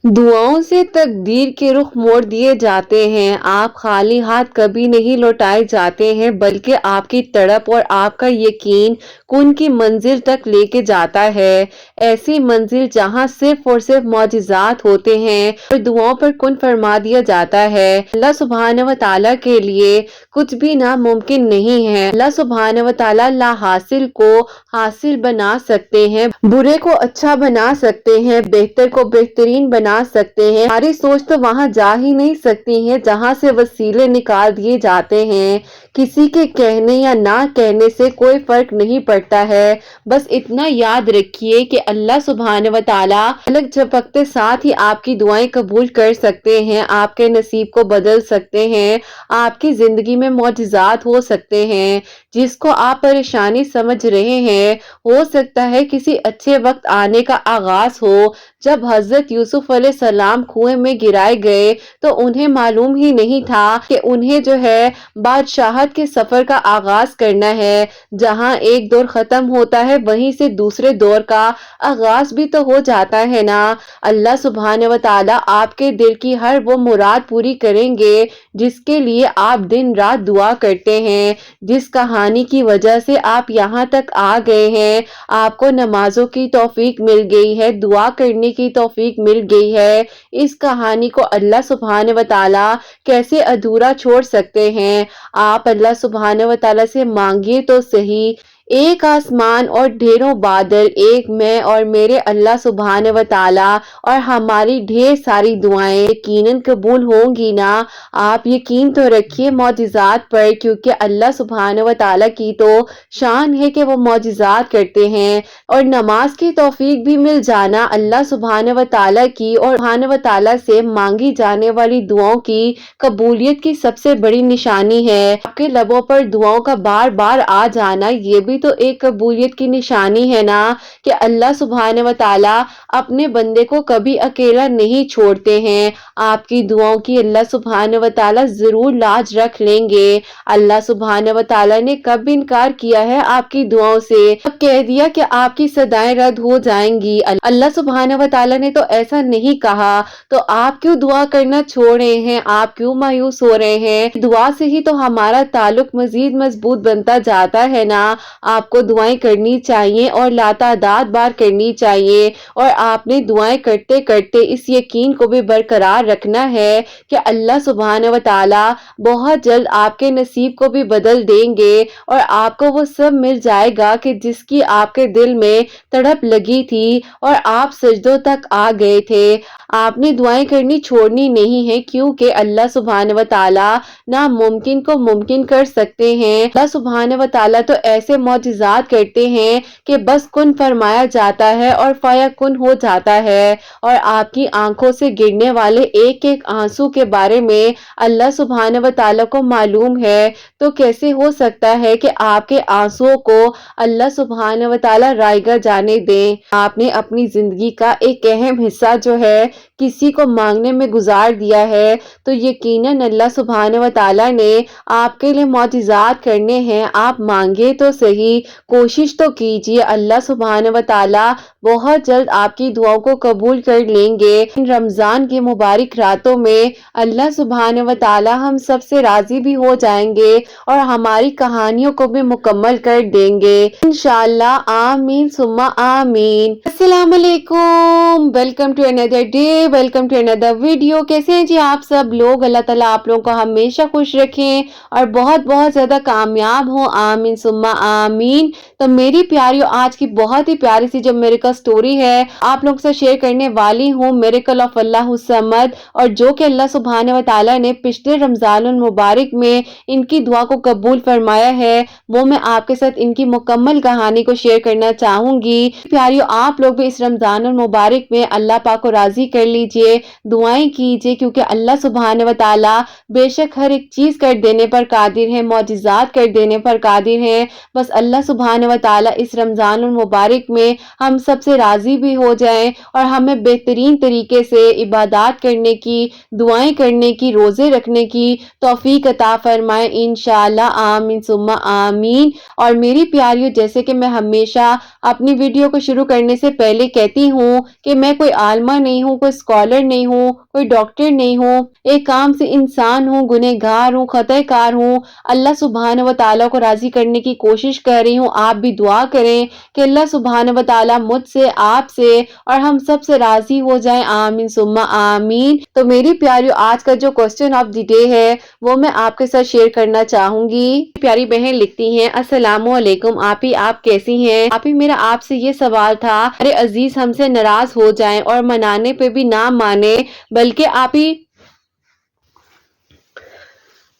दुआओं से तकदीर के रुख मोड़ दिए जाते हैं। आप खाली हाथ कभी नहीं लौटाए जाते हैं, बल्कि आपकी तड़प और आपका यकीन कुन की मंजिल तक लेके जाता है। ऐसी मंजिल जहां सिर्फ और सिर्फ मौजिज़ात होते हैं और दुआओं पर कुन फरमा दिया जाता है। अल्लाह सुब्हानहू व तआला के लिए कुछ भी नामुमकिन नहीं है। अल्लाह सुब्हानहू व तआला ला हासिल को हासिल बना सकते हैं, बुरे को अच्छा बना सकते हैं, बेहतर को बेहतरीन बना सकते हैं। हमारी सोच तो वहां जा ही नहीं सकती है जहां से वसीले निकाल दिए जाते हैं। किसी के कहने या ना कहने से कोई फर्क नहीं पड़ता है। बस इतना याद रखिए कि अल्लाह सुब्हानहू व तआला पलक झपकते साथ ही आपकी दुआएं कबूल कर सकते हैं, आपके नसीब को बदल सकते हैं, आपकी जिंदगी में मौजिज़ात हो सकते हैं। जिसको आप परेशानी समझ रहे हैं, हो सकता है किसी अच्छे वक्त आने का आगाज हो। जब हजरत यूसुफ अलैहिस्सलाम कुएं में गिराए गए तो उन्हें मालूम ही नहीं था कि उन्हें जो है बादशाहत के सफर का आगाज करना है। जहां एक दौर खत्म होता है वहीं से दूसरे दौर का आगाज भी तो हो जाता है ना। अल्लाह सुब्हानहू व तआला आपके दिल की हर वो मुराद पूरी करेंगे जिसके लिए आप दिन रात दुआ करते हैं। जिस कहानी की वजह से आप यहाँ तक आ गए हैं, आपको नमाजों की तौफीक मिल गई है, दुआ करने की तौफीक मिल गई है। इस कहानी को अल्लाह सुब्हानहू व तआला कैसे अधूरा छोड़ सकते हैं। आप अल्लाह सुब्हानहू व तआला से मांगिए तो सही। एक आसमान और ढेरों बादल, एक मैं और मेरे अल्लाह सुब्हानहू व तआला, और हमारी ढेर सारी दुआएं यकीनन कबूल होंगी ना। आप यकीन तो रखिए मौजिज़ात पर, क्योंकि अल्लाह सुब्हानहू व तआला की तो शान है कि वो मौजिज़ात करते हैं। और नमाज की तौफीक भी मिल जाना अल्लाह सुब्हानहू व तआला की और सुब्हानहू व तआला से मांगी जाने वाली दुआओं की कबूलियत की सबसे बड़ी निशानी है। आपके लबों पर दुआओं का बार बार आ जाना, ये भी तो एक कबूलियत की निशानी है ना, कि अल्लाह सुब्हानहू व तआला अपने बंदे को कभी अकेला नहीं छोड़ते हैं। आपकी दुआओं की अल्लाह सुब्हानहू व तआला जरूर लाज रख लेंगे। अल्लाह सुब्हानहू व तआला ने कब इनकार किया है आपकी दुआओं से, अब कह दिया कि आपकी सदाएं रद्द हो जाएंगी। अल्लाह सुब्हानहू व तआला ने तो ऐसा नहीं कहा। तो आप क्यों दुआ करना छोड़ रहे हैं, आप क्यों मायूस हो रहे हैं। दुआ से ही तो हमारा ताल्लुक मजीद मजबूत बनता जाता है ना। आपको दुआएं करनी चाहिए और लातादाद बार करनी चाहिए। और आपने दुआएं करते करते इस यकीन को भी बरकरार रखना है कि अल्लाह सुब्हानहू व तआला बहुत जल्द आपके नसीब को भी बदल देंगे और आपको वो सब मिल जाएगा कि जिसकी आपके दिल में तड़प लगी थी और आप सजदों तक आ गए थे। आपने दुआएं करनी छोड़नी नहीं है, क्योंकि अल्लाह सुब्हानहू व तआला नामुमकिन को मुमकिन कर सकते हैं। अल्लाह सुब्हानहू व तआला तो ऐसे मौजिज़ात करते हैं कि बस कुन फरमाया जाता है और फाया कुन हो जाता है। और आपकी आंखों से गिरने वाले एक एक आंसू के बारे में अल्लाह सुब्हानहू व तआला को मालूम है। तो कैसे हो सकता है कि आपके आंसुओं को अल्लाह सुब्हानहू व तआला रायगा जाने दें। आपने अपनी जिंदगी का एक अहम हिस्सा जो है किसी को मांगने में गुजार दिया है, तो यकीनन अल्लाह सुब्हानहू व तआला ने आपके लिए मौजिज़ात करने हैं। आप मांगे तो सही, कोशिश तो कीजिए। अल्लाह सुब्हानहू व तआला बहुत जल्द आपकी दुआओं को कबूल कर लेंगे। इन रमजान की मुबारक रातों में अल्लाह सुब्हानहू व तआला हम सबसे राजी भी हो जाएंगे और हमारी कहानियों को भी मुकम्मल कर देंगे इंशाअल्लाह। आमीन सुम्मा आमीन। अस्सलाम वालेकुम, welcome to another day, welcome to another video. कैसे हैं जी आप सब लोग। अल्लाह ताला आप लोगों को हमेशा खुश रखें और बहुत बहुत ज्यादा कामयाब हो। आमीन सुम्मा आमीन। तो मेरी प्यारियों, आज की बहुत ही प्यारी सी जो मेरिकल स्टोरी है आप लोगों से शेयर करने वाली हूँ। मिरेकल ऑफ अल्लाह समद, और जो कि अल्लाह सुब्हानहू व तआला ने पिछले रमजान मुबारक में इनकी दुआ को कबूल फरमाया है, वो मैं आपके साथ इनकी मुकम्मल कहानी को शेयर करना चाहूंगी। प्यारियों, आप लोग भी इस रमजान मुबारक में अल्लाह पाक को राजी कर लीजिए, दुआएं कीजिए, क्योंकि अल्लाह सुब्हानहू व तआला बेशक हर एक चीज कर देने पर कादिर है, मौजिज़ात कर देने पर कादिर है। बस अल्लाह सुब्हान व तआला इस रमज़ान मुबारक में हम सब से राज़ी भी हो जाएं और हमें बेहतरीन तरीके से इबादत करने की, दुआएं करने की, रोज़े रखने की तौफीक अता फरमाए इंशाअल्लाह, आमीन सुम्मा आमीन। और मेरी प्यारियों, जैसे कि मैं हमेशा अपनी वीडियो को शुरू करने से पहले कहती हूँ कि मैं कोई आलमा नहीं हूँ, कोई स्कॉलर नहीं हूँ, कोई डॉक्टर नहीं हूँ, एक काम से इंसान हूँ, गुनहगार हूँ, खतरकार हूँ। अल्लाह सुब्हान व तआला को राजी करने की कोशिश कर रही हूँ। आप भी दुआ करें कि अल्लाह सुब्हान व तआला मुझसे, आपसे और हम सब से राजी हो जाए, आमीन सुम्मा आमीन। तो मेरी प्यारियों, आज का जो क्वेश्चन ऑफ द डे है वो मैं आपके साथ शेयर करना चाहूंगी। प्यारी बहन लिखती हैं, अस्सलामु अलैकुम आपी, आप कैसी हैं? आपी, मेरा आपसे ये सवाल था, अरे अजीज हमसे नाराज हो जाएं और मनाने पे भी ना माने, बल्कि आपी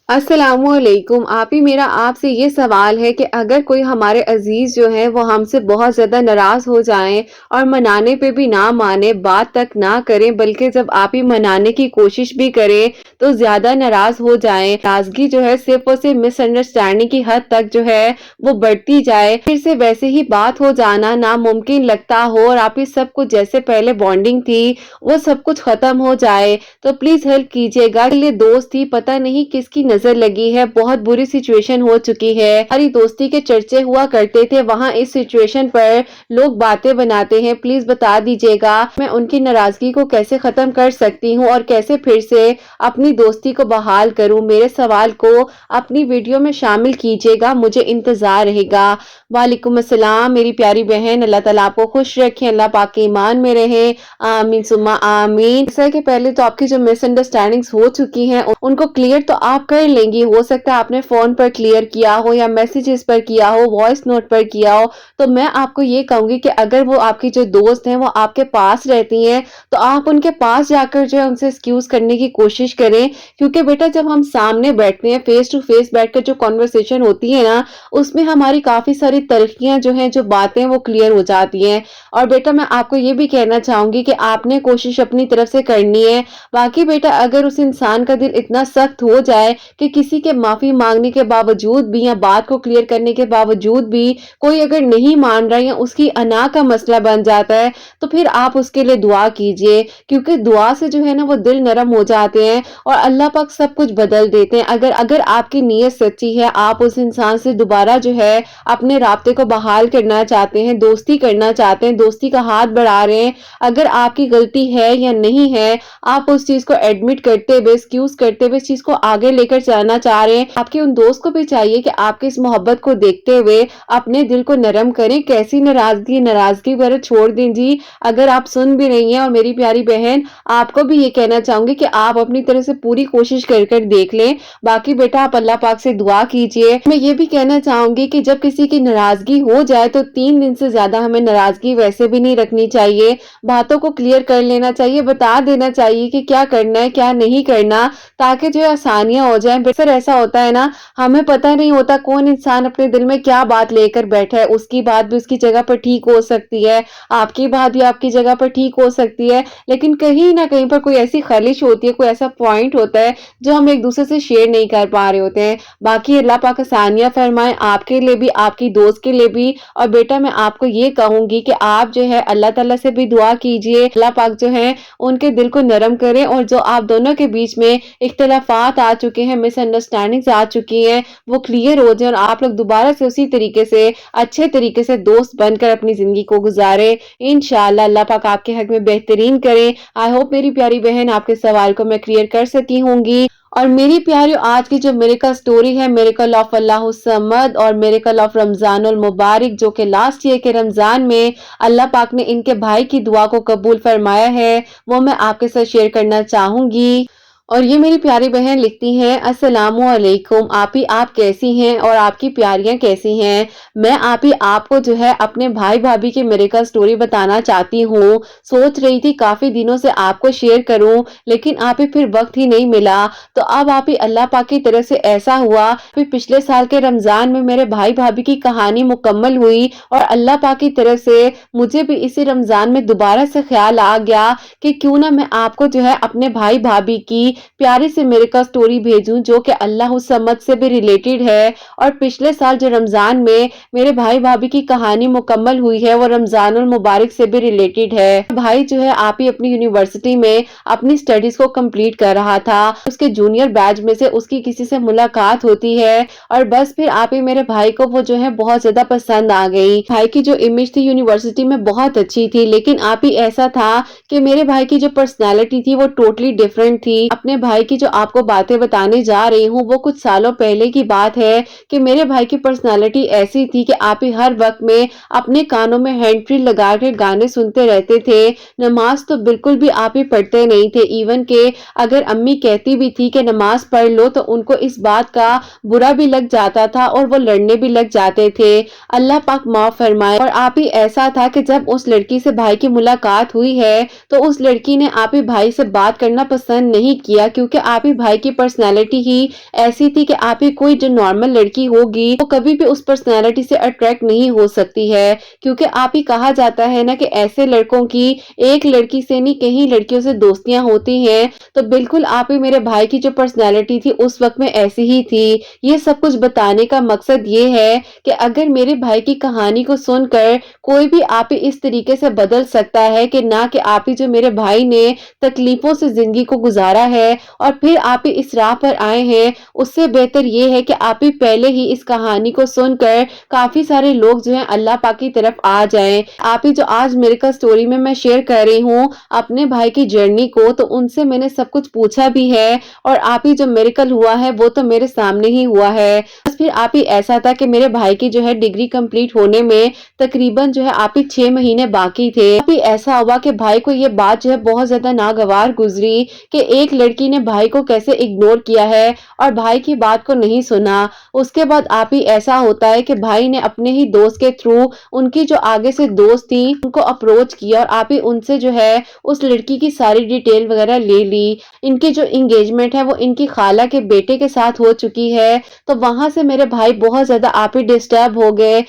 अस्सलामुअलैकुम आपी, मेरा आपसे ये सवाल है कि अगर कोई हमारे अजीज जो हैं वो हमसे बहुत ज़्यादा नाराज़ हो जाएं और मनाने पे भी ना माने, बात तक ना करें, बल्कि जब आप ही मनाने की कोशिश भी करें तो ज़्यादा नाराज़ हो जाएं, नाराज़गी जो है सिर्फ और सिर्फ मिसअंडरस्टैंडिंग की हद तक जो है वो बढ़ती जाए, फिर से वैसे ही बात हो जाना नामुमकिन लगता हो और आप ही सब कुछ जैसे पहले बॉन्डिंग थी वो सब कुछ ख़त्म हो जाए, तो प्लीज़ हेल्प कीजिएगा। ये दोस्त थी, पता नहीं किसकी नजर लगी है, बहुत बुरी सिचुएशन हो चुकी है। हमारी दोस्ती के चर्चे हुआ करते थे, वहाँ इस सिचुएशन पर लोग बातें बनाते हैं, प्लीज बता दीजिएगा मैं उनकी नाराजगी को कैसे खत्म कर सकती हूँ और कैसे फिर से अपनी दोस्ती को बहाल करूँ। मेरे सवाल को अपनी वीडियो में शामिल कीजिएगा, मुझे इंतजार रहेगा। वालेकुम अस्सलाम मेरी प्यारी बहन, अल्लाह ताला आपको खुश रखे, अल्लाह पाक के ईमान में रहे, आमीन सुम्मा आमीन। जैसा कि पहले तो आपकी जो मिसअंडरस्टैंडिंग्स हो चुकी हैं उनको क्लियर तो आप कर लेंगी, हो सकता है आपने फोन पर क्लियर किया हो या मैसेजेस पर किया हो, वॉइस नोट पर किया हो, तो मैं आपको ये कहूंगी कि अगर वो आपकी जो दोस्त हैं वो आपके पास रहती हैं तो आप उनके पास जाकर जो है उनसे एक्सक्यूज करने की कोशिश करें, क्योंकि बेटा जब हम सामने बैठते हैं, फेस टू फेस बैठकर जो कॉन्वर्सेशन होती है ना, उसमें हमारी काफी सारी तलखियां जो हैं, जो बातें वो क्लियर हो जाती हैं। और बेटा मैं आपको ये भी कहना चाहूंगी कि आपने कोशिश अपनी तरफ से करनी है। बाकी बेटा अगर उस इंसान का दिल इतना सख्त हो जाए कि किसी के माफी मांगने के बावजूद भी या बात को क्लियर करने के बावजूद भी कोई अगर नहीं मान रहा या उसकी अना का मसला बन जाता है, तो फिर आप उसके लिए दुआ कीजिए, क्योंकि दुआ से जो है ना वो दिल नरम हो जाते हैं और अल्लाह पाक सब कुछ बदल देते हैं। अगर अगर आपकी नीयत सच्ची है, आप उस इंसान से दोबारा जो है अपने राब्ते को बहाल करना चाहते हैं, दोस्ती करना चाहते हैं, दोस्ती का हाथ बढ़ा रहे हैं, अगर आपकी गलती है या नहीं है, आप उस चीज को एडमिट करते हुए, एक्सक्यूज करते हुए इस चीज को आगे लेकर चलना चाह रहे हैं, आपके उन दोस्त को भी चाहिए कि आपकी इस मोहब्बत को देखते हुए अपने दिल को नरम करें। कैसी नाराजगी, नाराजगी वगैरह छोड़ दें जी, अगर आप सुन भी रही हैं। और मेरी प्यारी बहन आपको भी ये कहना चाहूंगी कि आप अपनी तरह से पूरी कोशिश कर कर देख लें। बाकी बेटा आप अल्लाह पाक से दुआ कीजिए। मैं ये भी कहना चाहूंगी कि जब किसी की नाराजगी हो जाए तो 3 दिन से ज्यादा हमें नाराजगी वैसे भी नहीं रखनी चाहिए, बातों को क्लियर कर लेना चाहिए, बता देना चाहिए कि क्या करना है क्या नहीं करना, ताकि जो आसानियां हो जाएं। बेहतर ऐसा होता है ना, हमें पता नहीं होता कौन इंसान अपने दिल में क्या बात लेकर बैठा है, उसकी बात भी उसकी जगह पर ठीक हो सकती है, आपकी बात भी आपकी जगह पर ठीक हो सकती है, लेकिन कहीं ना कहीं पर कोई ऐसी खलिश होती है, कोई ऐसा पॉइंट होता है जो हम एक दूसरे से शेयर नहीं कर पा रहे होते हैं। बाकी अल्लाह पाक आसानियां फरमाए आपके लिए भी, आपकी दोस्त के लिए भी। और बेटा मैं आपको ये कहूंगी कि आप जो है अल्लाह ताला से भी दुआ कीजिए, अल्लाह पाक जो है उनके दिल को नरम करें और जो आप दोनों के बीच में इख्तलाफात आ चुके हैं, मिसअंडरस्टैंडिंग्स आ चुकी हैं, वो क्लियर हो जाए और आप लोग दोबारा से उसी तरीके से अच्छे तरीके से दोस्त बनकर अपनी जिंदगी को गुजारे। इंशाअल्लाह अल्लाह पाक आपके हक में बेहतरीन करे। आई होप मेरी प्यारी बहन आपके सवाल को मैं क्लियर कर सकी होंगी। और मेरी प्यारियों, आज की जो मिरेकल स्टोरी है, मिरेकल ऑफ अल्लाह समद और मिरेकल ऑफ रमजानुल मुबारक, जो कि लास्ट ईयर के रमजान में अल्लाह पाक ने इनके भाई की दुआ को कबूल फरमाया है, वो मैं आपके साथ शेयर करना चाहूंगी। और ये मेरी प्यारी बहन लिखती हैं, अस्सलामु अलैकुम आपी, आप कैसी हैं और आपकी प्यारियां कैसी हैं। मैं आपी आपको जो है अपने भाई भाभी की मिरेकल स्टोरी बताना चाहती हूँ। सोच रही थी काफी दिनों से आपको शेयर करूं, लेकिन आपी फिर वक्त ही नहीं मिला। तो अब आपी अल्लाह पाक की तरफ से ऐसा हुआ, फिर पिछले साल के रमजान में मेरे भाई भाभी की कहानी मुकम्मल हुई और अल्लाह पाक की तरफ से मुझे भी इसी रमजान में दोबारा से ख्याल आ गया कि क्यों ना मैं आपको जो है अपने भाई भाभी की प्यारी सी मिरेकल स्टोरी भेजूं जो कि अल्लाह समद से भी रिलेटेड है। और पिछले साल जो रमजान में मेरे भाई भाभी की कहानी मुकम्मल हुई है वो रमजानुल मुबारक से भी रिलेटेड है। भाई जो है आप ही अपनी यूनिवर्सिटी में अपनी स्टडीज को कंप्लीट कर रहा था, उसके जूनियर बैच में से उसकी किसी से मुलाकात होती है और बस फिर आप ही मेरे भाई को वो जो है बहुत ज्यादा पसंद आ गई। भाई की जो इमेज थी यूनिवर्सिटी में बहुत अच्छी थी, लेकिन आप ही ऐसा था कि मेरे भाई की जो पर्सनैलिटी थी वो टोटली डिफरेंट थी। अपने भाई की जो आपको बातें बताने जा रही हूँ वो कुछ सालों पहले की बात है कि मेरे भाई की पर्सनालिटी ऐसी थी कि आप ही हर वक्त में अपने कानों में हैंड फ्री लगा के गाने सुनते रहते थे। नमाज तो बिल्कुल भी आप ही पढ़ते नहीं थे, इवन के अगर अम्मी कहती भी थी कि नमाज पढ़ लो तो उनको इस बात का बुरा भी लग जाता था और वो लड़ने भी लग जाते थे। अल्लाह पाक माफ फरमाए। और आप ही ऐसा था कि जब उस लड़की से भाई की मुलाकात हुई है तो उस लड़की ने आप ही भाई से बात करना पसंद नहीं किया, क्योंकि आप ही भाई की पर्सनैलिटी ही ऐसी थी कि आप ही कोई जो नॉर्मल लड़की होगी वो कभी भी उस पर्सनैलिटी से अट्रैक्ट नहीं हो सकती है। क्योंकि आप ही कहा जाता है ना कि ऐसे लड़कों की एक लड़की से नहीं कहीं लड़कियों से दोस्तियां होती हैं, तो बिल्कुल आप ही मेरे भाई की जो पर्सनैलिटी थी उस वक्त में ऐसी ही थी। ये सब कुछ बताने का मकसद ये है कि अगर मेरे भाई की कहानी को सुनकर कोई भी आप ही इस तरीके से बदल सकता है कि ना कि आप ही जो मेरे भाई ने तकलीफों से जिंदगी को गुजारा है और फिर आप ही इस राह पर आए हैं, उससे बेहतर ये है कि आप ही पहले ही इस कहानी को सुनकर काफी सारे लोग जो है अल्लाह पाक की तरफ आ जाएं। आप ही जो आज मिरेकल स्टोरी में मैं शेयर कर रही हूँ अपने भाई की जर्नी को, तो उनसे मैंने सब कुछ पूछा भी है और आप ही जो मिरेकल हुआ है वो तो मेरे सामने ही हुआ है। बस फिर आप ही ऐसा था कि मेरे भाई की जो है डिग्री कंप्लीट होने में तकरीबन जो है आप ही 6 महीने बाकी थे। आप ही ऐसा हुआ कि भाई को ये बात जो है बहुत ज्यादा नागवार गुजरी कि एक लड़की ने भाई को कैसे इग्नोर किया है और भाई की बात को नहीं सुना। उसके बाद आप ही ऐसा होता है कि भाई ने अपने ही दोस्त के थ्रू उनकी जो आगे से दोस्त थी उनको अप्रोच किया और आप ही उनसे जो है उस लड़की की सारी डिटेल वगैरह ले ली। इनकी जो एंगेजमेंट है वो इनकी खाला के बेटे के साथ हो चुकी है। तो वहां से मेरे भाई बहुत ज्यादा आप ही डिस्टर्ब हो गए।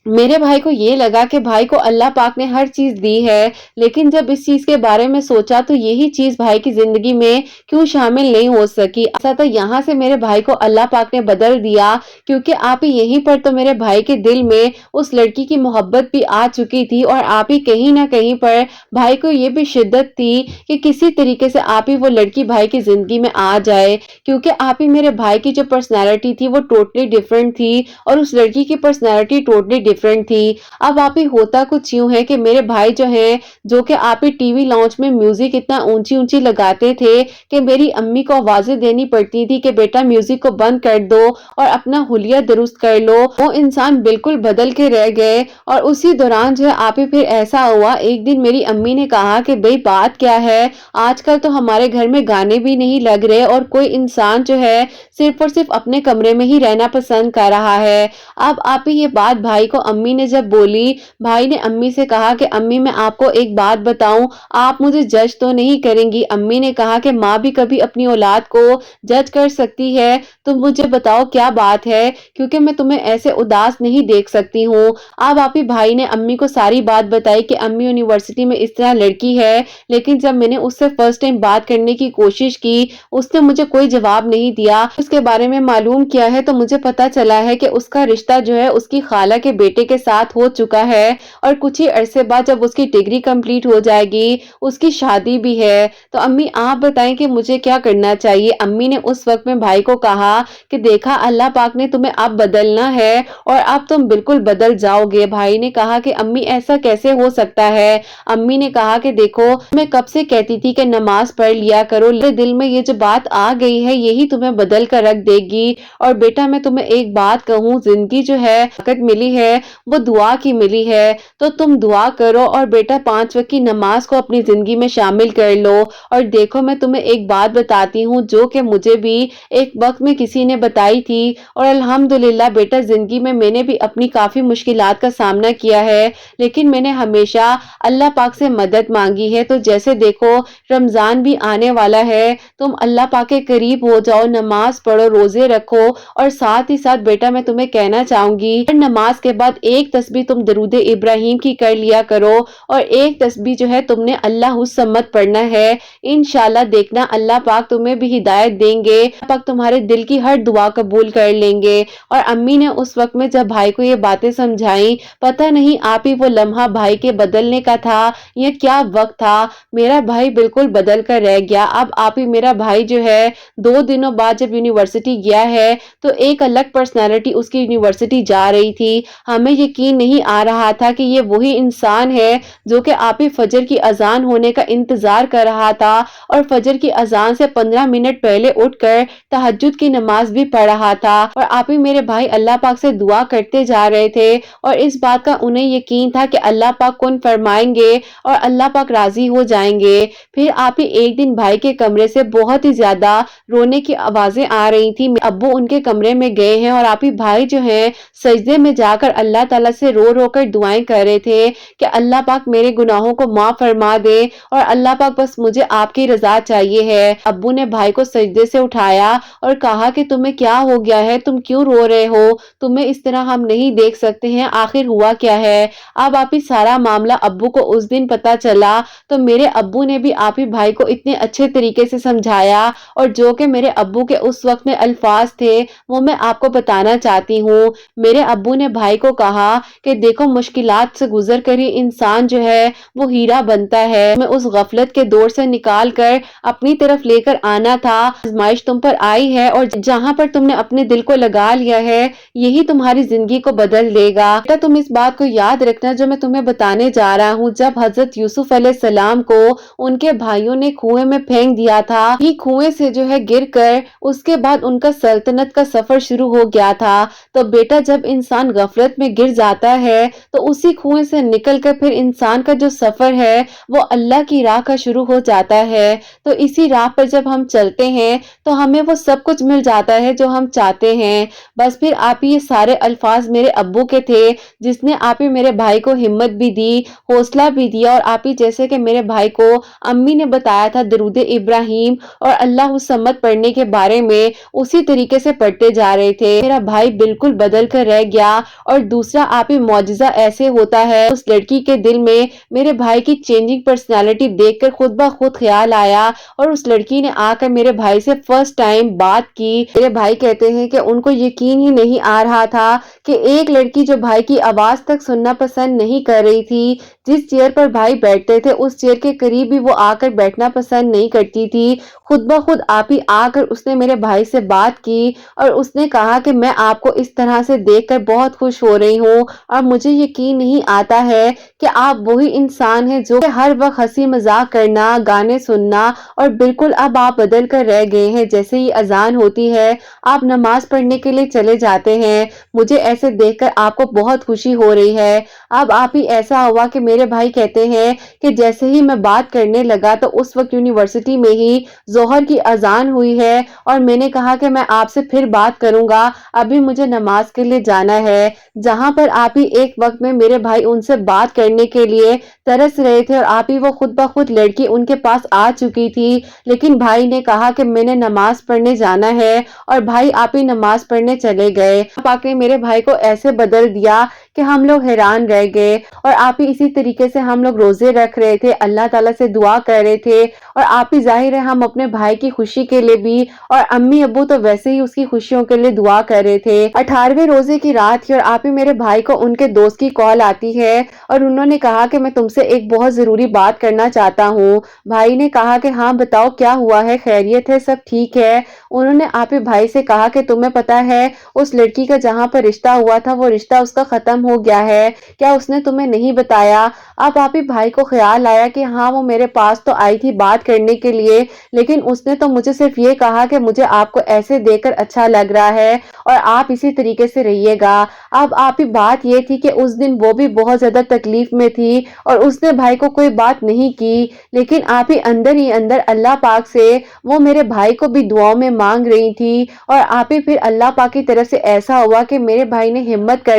मेरे भाई को ये लगा कि भाई को अल्लाह पाक ने हर चीज दी है, लेकिन जब इस चीज के बारे में सोचा तो यही चीज भाई की जिंदगी में क्यों शामिल नहीं हो सकी। ऐसा तो यहाँ से मेरे भाई को अल्लाह पाक ने बदल दिया, क्योंकि आप ही यहीं पर तो मेरे भाई के दिल में उस लड़की की मोहब्बत भी आ चुकी थी और आप ही कहीं ना कहीं पर भाई को ये भी शिद्दत थी कि किसी तरीके से आप ही वो लड़की भाई की जिंदगी में आ जाए, क्योंकि आप ही मेरे भाई की जो पर्सनैलिटी थी वो टोटली डिफरेंट थी और उस लड़की की पर्सनैलिटी टोटली डिफरेंट थी। अब आप ही होता कुछ यूं है कि मेरे भाई जो है जो कि आप ही टीवी लॉन्च में म्यूजिक इतना ऊंची ऊंची लगाते थे कि मेरी अम्मी को आवाजें देनी पड़ती थी कि बेटा म्यूजिक को बंद कर दो और अपना हुलिया दुरुस्त कर लो। वो इंसान बिल्कुल बदल के रह गए। और उसी दौरान जो है आप ही फिर ऐसा हुआ, एक दिन मेरी अम्मी ने कहा कि भाई बात क्या है, आजकल तो हमारे घर में गाने भी नहीं लग रहे और कोई इंसान जो है सिर्फ और सिर्फ अपने कमरे में ही रहना पसंद कर रहा है। अब आप ही ये बात भाई को अम्मी ने जब बोली, भाई ने अम्मी से कहा कि अम्मी मैं आपको एक बात बताऊं, आप मुझे जज तो नहीं करेंगी। अम्मी ने कहा कि माँ भी कभी अपनी औलाद को जज कर सकती है, तो मुझे बताओ क्या बात है, क्योंकि मैं तुम्हें ऐसे उदास नहीं देख सकती हूँ। अब आप ही भाई ने अम्मी को सारी बात बताई कि अम्मी यूनिवर्सिटी में इस तरह लड़की है, लेकिन जब मैंने उससे फर्स्ट टाइम बात करने की कोशिश की उसने मुझे कोई जवाब नहीं दिया। उसके बारे में मालूम किया है तो मुझे पता चला है कि उसका रिश्ता जो है उसकी खाला के बेटे के साथ हो चुका है और कुछ ही अरसे बाद जब उसकी डिग्री कंप्लीट हो जाएगी उसकी शादी भी है। तो अम्मी आप बताएं कि मुझे क्या करना चाहिए। अम्मी ने उस वक्त में भाई को कहा कि देखा अल्लाह पाक ने तुम्हें अब बदलना है और अब तुम बिल्कुल बदल जाओगे। भाई ने कहा कि अम्मी ऐसा कैसे हो सकता है। अम्मी ने कहा कि देखो मैं कब से कहती थी कि नमाज पढ़ लिया करो, दिल में ये जो बात आ गई है यही तुम्हें बदल कर रख देगी। और बेटा मैं तुम्हें एक बात कहूँ, जिंदगी जो है ताकत मिली है वो दुआ की मिली है, तो तुम दुआ करो और बेटा 5 वक्त की नमाज को अपनी जिंदगी में शामिल कर लो। और देखो मैं तुम्हें एक बात बताती हूँ जो कि मुझे भी एक वक्त में किसी ने बताई थी और अल्हम्दुलिल्लाह बेटा जिंदगी में मैंने भी अपनी काफी मुश्किलात का सामना किया है, लेकिन मैंने हमेशा अल्लाह पाक से मदद मांगी है। तो जैसे देखो रमजान भी आने वाला है, तुम अल्लाह पाक के करीब हो जाओ, नमाज पढ़ो, रोजे रखो और साथ ही साथ बेटा मैं तुम्हें कहना चाहूंगी नमाज के बाद بعد ایک تسبیح تم درود ابراہیم کی کر لیا کرو اور ایک تسبیح جو ہے تم نے اللہ الصمد پڑھنا ہے۔ انشاءاللہ دیکھنا اللہ پاک تمہیں بھی ہدایت دیں گے، اللہ پاک تمہارے دل کی ہر دعا قبول کر لیں گے۔ اور امی نے اس وقت میں جب بھائی کو یہ باتیں سمجھائیں، پتہ نہیں آپ ہی وہ لمحہ بھائی کے بدلنے کا تھا یہ کیا وقت تھا، میرا بھائی بالکل بدل کر رہ گیا۔ اب آپ ہی میرا بھائی جو ہے 2 دنوں بعد جب یونیورسٹی گیا ہے تو ایک الگ پرسنالٹی اس کی یونیورسٹی جا رہی تھی۔ ہمیں یقین نہیں آ رہا تھا کہ یہ وہی انسان ہے جو کہ آپ ہی فجر کی اذان ہونے کا انتظار کر رہا تھا اور فجر کی اذان سے 15 منٹ پہلے اٹھ کر تہجد کی نماز بھی پڑھ رہا تھا، اور آپ ہی میرے بھائی اللہ پاک سے دعا کرتے جا رہے تھے اور اس بات کا انہیں یقین تھا کہ اللہ پاک کن فرمائیں گے اور اللہ پاک راضی ہو جائیں گے۔ پھر آپ ہی ایک دن بھائی کے کمرے سے بہت ہی زیادہ رونے کی آوازیں آ رہی تھی۔ ابو ان کے کمرے میں گئے ہیں اور آپ ہی بھائی جو ہیں سجدے میں جا کر اللہ تعالیٰ سے رو رو کر دعائیں کر رہے تھے کہ اللہ پاک میرے گناہوں کو معاف فرما دے اور اللہ پاک بس مجھے آپ کی رضا چاہیے ہے۔ ابو نے بھائی کو سجدے سے اٹھایا اور کہا کہ تمہیں کیا ہو گیا ہے، تم کیوں رو رہے ہو، تمہیں اس طرح ہم نہیں دیکھ سکتے ہیں، آخر ہوا کیا ہے۔ اب آپ ہی سارا معاملہ ابو کو اس دن پتا چلا تو میرے ابو نے بھی آپ ہی بھائی کو اتنے اچھے طریقے سے سمجھایا، اور جو کہ میرے ابو کے اس وقت میں الفاظ تھے وہ میں آپ کو بتانا چاہتی ہوں۔ میرے ابو نے بھائی کو کہا کہ دیکھو مشکلات سے گزر کر ہی انسان جو ہے وہ ہیرا بنتا ہے، میں اس غفلت کے دور سے نکال کر اپنی طرف لے کر آنا تھا۔ آزمائش تم پر آئی ہے اور جہاں پر تم نے اپنے دل کو لگا لیا ہے یہی تمہاری زندگی کو بدل دے گا۔ بیٹا تم اس بات کو یاد رکھنا جو میں تمہیں بتانے جا رہا ہوں، جب حضرت یوسف علیہ السلام کو ان کے بھائیوں نے کنویں میں پھینک دیا تھا، یہ کنویں سے جو ہے گر کر اس کے بعد ان کا سلطنت کا سفر شروع ہو گیا تھا۔ تو بیٹا جب انسان غفلت میں گر جاتا ہے تو اسی کنویں سے نکل کر پھر انسان کا جو سفر ہے وہ اللہ کی راہ کا شروع ہو جاتا ہے۔ تو اسی راہ پر جب ہم چلتے ہیں تو ہمیں وہ سب کچھ مل جاتا ہے جو ہم چاہتے ہیں۔ بس پھر آپ یہ سارے الفاظ میرے ابو کے تھے جس نے آپ ہی میرے بھائی کو ہمت بھی دی، حوصلہ بھی دیا، اور آپ ہی جیسے کہ میرے بھائی کو امی نے بتایا تھا درود ابراہیم اور اللہ الصمد پڑھنے کے بارے میں اسی طریقے سے پڑھتے جا رہے تھے۔ میرا بھائی بالکل بدل کر رہ گیا۔ اور دوسرا آپ ہی معجزہ ایسے ہوتا ہے اس لڑکی کے دل میں میرے بھائی کی چینجنگ پرسنالٹی دیکھ کر خود بخود خیال آیا اور اس لڑکی نے آ کر میرے بھائی سے فرسٹ ٹائم بات کی۔ میرے بھائی کہتے ہیں کہ ان کو یقین ہی نہیں آ رہا تھا کہ ایک لڑکی جو بھائی کی آواز تک سننا پسند نہیں کر رہی تھی، جس چیئر پر بھائی بیٹھتے تھے اس چیئر کے قریب بھی وہ آ کر بیٹھنا پسند نہیں کرتی تھی، خود بخود آپ ہی آ کر اس نے میرے بھائی سے بات کی اور اس نے کہا کہ میں آپ کو اس طرح سے دیکھ کر بہت خوش ہو رہی ہوں اور مجھے یقین نہیں آتا ہے کہ آپ وہی انسان ہیں جو کہ ہر وقت ہنسی مذاق کرنا، گانے سننا، اور بالکل اب آپ بدل کر رہ گئے ہیں۔ جیسے ہی اذان ہوتی ہے آپ نماز پڑھنے کے لیے چلے جاتے ہیں، مجھے ایسے دیکھ کر آپ کو بہت خوشی ہو رہی ہے۔ اب آپ ہی ایسا ہوا کہ میرے بھائی کہتے ہیں کہ جیسے ہی میں بات کرنے لگا تو اس وقت یونیورسٹی میں ہی ظہر کی اذان ہوئی ہے اور میں نے کہا کہ میں آپ سے پھر بات کروں گا، ابھی مجھے نماز کے لیے جانا ہے۔ جہاں پر آپ ہی ایک وقت میں میرے بھائی ان سے بات کرنے کے لیے ترس رہے تھے اور آپ ہی وہ خود بخود لڑکی ان کے پاس آ چکی تھی، لیکن بھائی نے کہا کہ میں نے نماز پڑھنے جانا ہے اور بھائی آپ ہی نماز پڑھنے چلے گئے۔ آپ نے میرے بھائی کو ایسے بدل دیا کہ ہم لوگ حیران رہ گئے، اور آپ ہی اسی طریقے سے ہم لوگ روزے رکھ رہے تھے، اللہ تعالیٰ سے دعا کر رہے تھے، اور آپ ہی ظاہر ہے ہم اپنے بھائی کی خوشی کے لیے بھی اور امی ابو تو ویسے ہی اس کی خوشیوں کے لیے دعا کر رہے تھے۔ 18ویں روزے کی رات تھی اور آپ ہی میرے بھائی کو ان کے دوست کی کال آتی ہے اور انہوں نے کہا کہ میں تم سے ایک بہت ضروری بات کرنا چاہتا ہوں۔ بھائی نے کہا کہ ہاں بتاؤ کیا ہوا ہے، خیریت ہے، سب ٹھیک ہے؟ انہوں نے آپ ہی بھائی سے کہا کہ تمہیں پتا ہے اس لڑکی کا جہاں پر رشتہ ہوا تھا وہ رشتہ اس کا ختم ہو گیا ہے، کیا اس نے تمہیں نہیں بتایا؟ اب آپ ہی بھائی کو خیال آیا کہ ہاں وہ میرے پاس تو آئی تھی بات کرنے کے لیے، لیکن اس نے تو مجھے صرف یہ کہا کہ مجھے آپ کو ایسے دیکھ کر اچھا لگ رہا ہے اور آپ اسی طریقے سے رہیے گا۔ اب آپ ہی بات یہ تھی کہ اس دن وہ بھی بہت زیادہ تکلیف میں تھی اور اس نے بھائی کو کوئی بات نہیں کی، لیکن آپ ہی اندر اللہ پاک سے وہ میرے بھائی کو بھی دعاؤں میں مانگ رہی تھی، اور آپ ہی پھر اللہ پاک کی طرف سے ایسا ہوا کہ میرے بھائی نے ہمت کر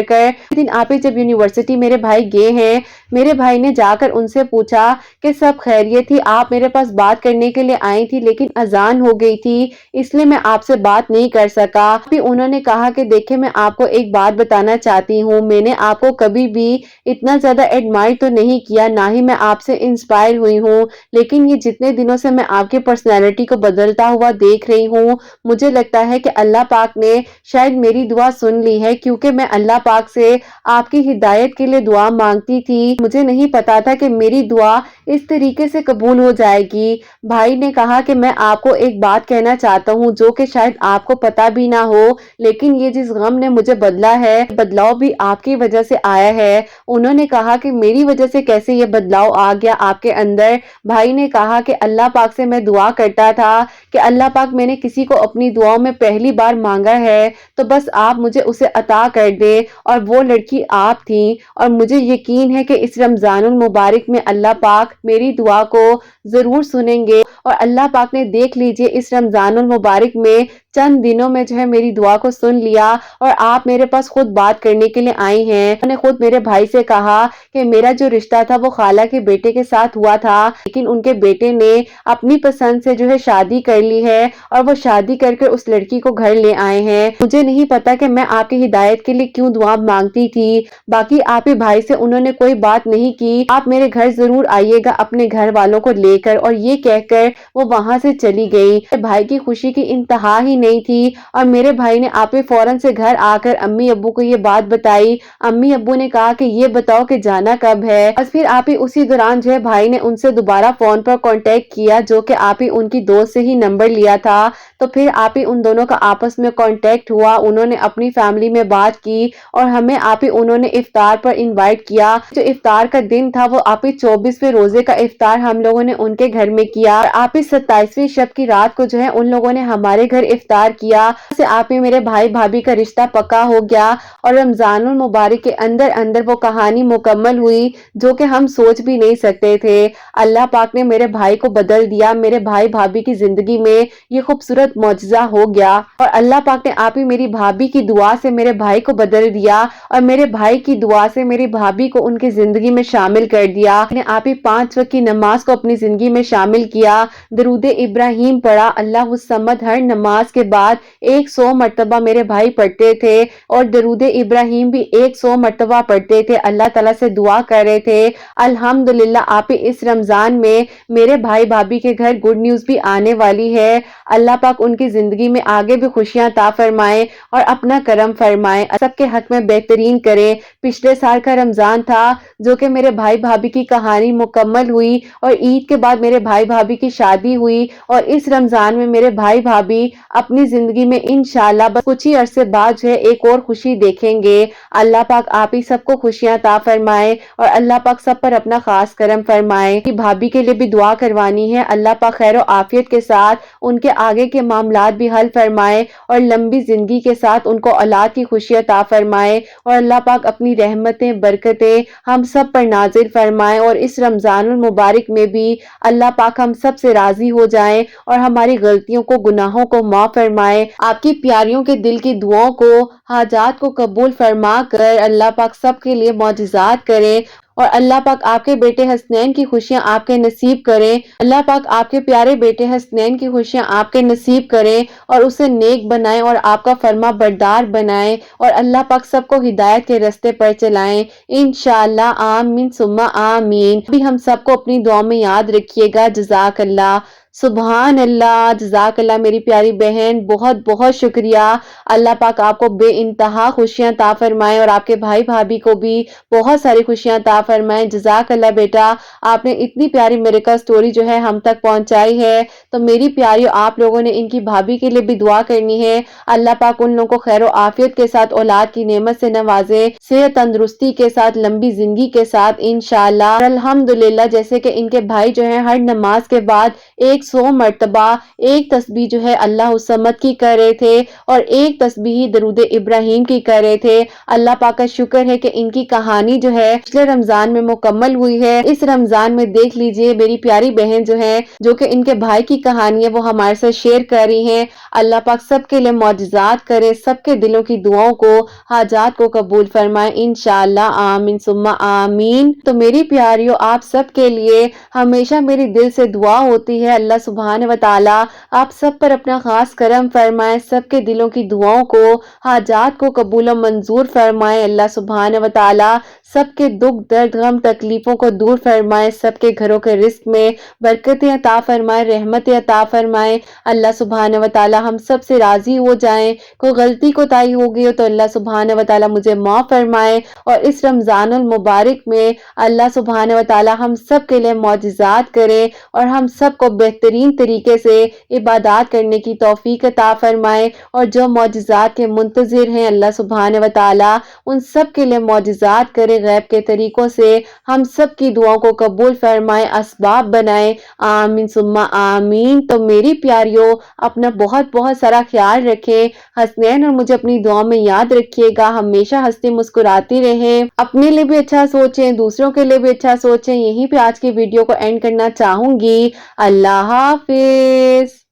دن آپ ہی جب یونیورسٹی میرے بھائی گئے ہیں، میرے بھائی نے جا کر ان سے پوچھا کہ سب خیریت تھی، آپ میرے پاس بات کرنے کے لیے آئی تھی لیکن اذان ہو گئی تھی اس لیے میں آپ سے بات نہیں کر سکا۔ پھر انہوں نے کہا کہ دیکھیں میں آپ کو ایک بات بتانا چاہتی ہوں، میں نے آپ کو کبھی بھی اتنا زیادہ ایڈمائر تو نہیں کیا، نہ ہی میں آپ سے انسپائر ہوئی ہوں، لیکن یہ جتنے دنوں سے میں آپ کی پرسنالٹی کو بدلتا ہوا دیکھ رہی ہوں، مجھے لگتا ہے کہ اللہ پاک نے شاید میری دعا سن لی ہے، کیونکہ میں اللہ پاک سے آپ کی ہدایت کے لیے دعا مانگتی تھی، مجھے نہیں پتا تھا کہ میری دعا اس طریقے سے قبول ہو جائے گی۔ بھائی نے کہا کہ میں آپ کو ایک بات کہنا چاہتا ہوں جو کہ شاید آپ کو پتا بھی نہ ہو، لیکن یہ جس غم نے مجھے بدلا ہے بدلاؤ بھی آپ کی وجہ سے آیا ہے۔ انہوں نے کہا کہ میری وجہ سے کیسے یہ بدلاؤ آ گیا آپ کے اندر؟ بھائی نے کہا کہ اللہ پاک سے میں دعا کرتا تھا کہ اللہ پاک میں نے کسی کو اپنی دعاؤں میں پہلی بار مانگا ہے تو بس آپ مجھے اسے عطا کر دے، اور وہ لڑکی آپ تھیں، اور مجھے یقین ہے کہ اس رمضان المبارک میں اللہ پاک میری دعا کو ضرور سنیں گے، اور اللہ پاک نے دیکھ لیجئے اس رمضان المبارک میں چند دنوں میں جو ہے میری دعا کو سن لیا، اور آپ میرے پاس خود بات کرنے کے لیے آئی ہیں۔ میں نے خود میرے بھائی سے کہا کہ میرا جو رشتہ تھا وہ خالہ کے بیٹے کے ساتھ ہوا تھا، لیکن ان کے بیٹے نے اپنی پسند سے جو ہے شادی کر لی ہے، اور وہ شادی کر کے اس لڑکی کو گھر لے آئے ہیں۔ مجھے نہیں پتا کہ میں آپ کی ہدایت کے لیے کیوں دعا مانگتی تھی، باقی آپ ہی بھائی سے انہوں نے کوئی بات نہیں کی، آپ میرے گھر ضرور آئیے گا اپنے گھر والوں کو لے کر، اور یہ کہہ کر وہ وہاں سے چلی گئی۔ میرے بھائی کی خوشی کی انتہا ہی نہیں تھی، اور میرے بھائی نے آپ ہی فوراً سے گھر آ کر امی ابو کو یہ بات بتائی۔ امی ابو نے کہا کہ یہ بتاؤ کہ جانا کب ہے، اور پھر آپ ہی اسی دوران جو ہے بھائی نے ان سے دوبارہ فون پر کانٹیکٹ کیا، جو کہ آپ ہی ان کی دوست سے ہی نمبر لیا تھا، تو پھر آپ ہی ان دونوں کا آپس میں کانٹیکٹ ہوا، انہوں نے اپنی فیملی میں بات کی، اور ہمیں آپ ہی انہوں نے افطار پر انوائٹ کیا۔ جو افطار کا دن تھا وہ آپ ہی 24ویں روزے کا افطار ہم لوگوں نے ان کے گھر میں کیا، اور آپ ہی 27ویں شب کی رات کو جو ہے ان لوگوں نے ہمارے گھر افطار کیا۔ سے آپ ہی میرے بھائی بھابھی کا رشتہ پکا ہو گیا، اور رمضان المبارک کے اندر اندر وہ کہانی مکمل ہوئی جو کہ ہم سوچ بھی نہیں سکتے تھے۔ اللہ پاک نے میرے بھائی کو بدل دیا، میرے بھائی بھابھی کی زندگی میں یہ خوبصورت معجزہ ہو گیا، اور اللہ پاک نے آپ ہی میری بھابھی کی دعا سے میرے بھائی کو بدل دیا، اور میرے بھائی کی دعا سے میری بھابھی کو ان کی زندگی میں شامل کر دیا۔ میں نے آپ ہی 5 وقت کی نماز کو اپنی زندگی میں شامل کیا، درود ابراہیم پڑھا، اللہ الصمد ہر نماز کے بعد 100 مرتبہ میرے بھائی پڑھتے تھے، اور درود ابراہیم بھی 100 مرتبہ پڑھتے تھے، اللہ تعالیٰ سے دعا کر رہے تھے۔ الحمدللہ آپ ہی اس رمضان میں میرے بھائی بھابھی کے گھر گڈ نیوز بھی آنے والی ہے، اللہ پاک ان کی زندگی میں آگے بھی خوشیاں عطا فرمائے اور اپنا کرم فرمائے، سب کے حق میں بہترین کرے۔ پچھلے سال کا رمضان تھا جو کہ میرے بھائی بھابھی کی کہانی مکمل ہوئی، اور عید کے بعد میرے بھائی بھابھی کی شادی ہوئی، اور اس رمضان میں میرے بھائی بھابھی اپنی زندگی میں انشاءاللہ بس کچھ ہی عرصے بعد جو ہے ایک اور خوشی دیکھیں گے۔ اللہ پاک آپ ہی سب کو خوشیاں عطا فرمائے، اور اللہ پاک سب پر اپنا خاص کرم فرمائے۔ کہ بھابھی کے لیے بھی دعا کروانی ہے، اللہ پاک خیر و عافیت کے ساتھ ان کے آگے کے معاملات بھی حل فرمائے، اور لمبی زندگی کے ساتھ ان کو اولاد کی خوشی عطا فرمائے، اور اللہ پاک اپنی رحمتیں برکتیں ہم سب پر نازل فرمائے، اور اس رمضان المبارک میں بھی اللہ پاک ہم سب سے راضی ہو جائیں، اور ہماری غلطیوں کو گناہوں کو معاف فرمائے، آپ کی پیاریوں کے دل کی دعاؤں کو حاجات کو قبول فرما کر اللہ پاک سب کے لیے معجزات کرے، اور اللہ پاک آپ کے بیٹے حسنین کی خوشیاں آپ کے نصیب کریں، اللہ پاک آپ کے پیارے بیٹے حسنین کی خوشیاں آپ کے نصیب کریں، اور اسے نیک بنائیں اور آپ کا فرما بردار بنائیں، اور اللہ پاک سب کو ہدایت کے راستے پر چلائیں، انشاءاللہ آمین ثم آمین۔ بھی ہم سب کو اپنی دعا میں یاد رکھیے گا۔ جزاک اللہ، سبحان اللہ، جزاک اللہ میری پیاری بہن، بہت بہت شکریہ۔ اللہ پاک آپ کو بے انتہا خوشیاں عطا فرمائے، اور آپ کے بھائی بھابھی کو بھی بہت ساری خوشیاں عطا فرمائے۔ جزاک اللہ بیٹا، آپ نے اتنی پیاری میریکل سٹوری جو ہے ہم تک پہنچائی ہے، تو میری پیاریوں آپ لوگوں نے ان کی بھابھی کے لیے بھی دعا کرنی ہے، اللہ پاک ان لوگوں کو خیر و عافیت کے ساتھ اولاد کی نعمت سے نوازے، صحت تندرستی کے ساتھ، لمبی زندگی کے ساتھ انشاءاللہ۔ الحمدللہ جیسے کہ ان کے بھائی جو ہیں ہر نماز کے بعد 100 100 مرتبہ ایک تسبیح جو ہے اللہ الصمد کی کر رہے تھے اور ایک تسبیح درود ابراہیم کی کر رہے تھے۔ اللہ پاک کا شکر ہے کہ ان کی کہانی جو ہے پچھلے رمضان میں مکمل ہوئی ہے۔ اس رمضان میں دیکھ لیجئے میری پیاری بہن جو ہے جو کہ ان کے بھائی کی کہانی ہے وہ ہمارے ساتھ شیئر کر رہی ہیں۔ اللہ پاک سب کے لیے معجزات کرے، سب کے دلوں کی دعاؤں کو، حاجات کو قبول فرمائے انشاءاللہ، آمین ثم آمین۔ تو میری پیاریوں، آپ سب کے لیے ہمیشہ میری دل سے دعا ہوتی ہے اللہ سبحانہ و تعالی آپ سب پر اپنا خاص کرم فرمائے، سب کے دلوں کی دعاؤں کو، حاجات کو قبول و منظور فرمائے اللہ سبحانہ و تعالی سب کے دکھ درد غم تکلیفوں کو دور فرمائے، سب کے گھروں کے رزق میں برکتیں عطا فرمائے، رحمتیں عطا فرمائے اللہ سبحانہ و تعالی ہم سب سے راضی ہو جائیں۔ کوئی غلطی کوتاہی ہو گئی ہو تو اللہ سبحانہ و تعالی مجھے معاف فرمائے، اور اس رمضان المبارک میں اللہ سبحانہ و تعالی ہم سب کے لیے معجزات کرے اور ہم سب کو بہترین طریقے سے عبادات کرنے کی توفیق عطا فرمائے، اور جو معجزات کے منتظر ہیں اللہ سبحانہ و تعالی ان سب کے لیے معجزات کرے، غیب کے طریقوں سے ہم سب کی دعاؤں کو قبول فرمائے، اسباب بنائے، آمین ثم آمین۔ تو میری پیاریوں، اپنا بہت بہت سارا خیال رکھیں، حسنین اور مجھے اپنی دعاؤں میں یاد رکھیے گا، ہمیشہ ہنستی مسکراتی رہیں، اپنے لیے بھی اچھا سوچیں، دوسروں کے لیے بھی اچھا سوچیں۔ یہیں پہ آج کی ویڈیو کو اینڈ کرنا چاہوں گی۔ اللہ حافظ۔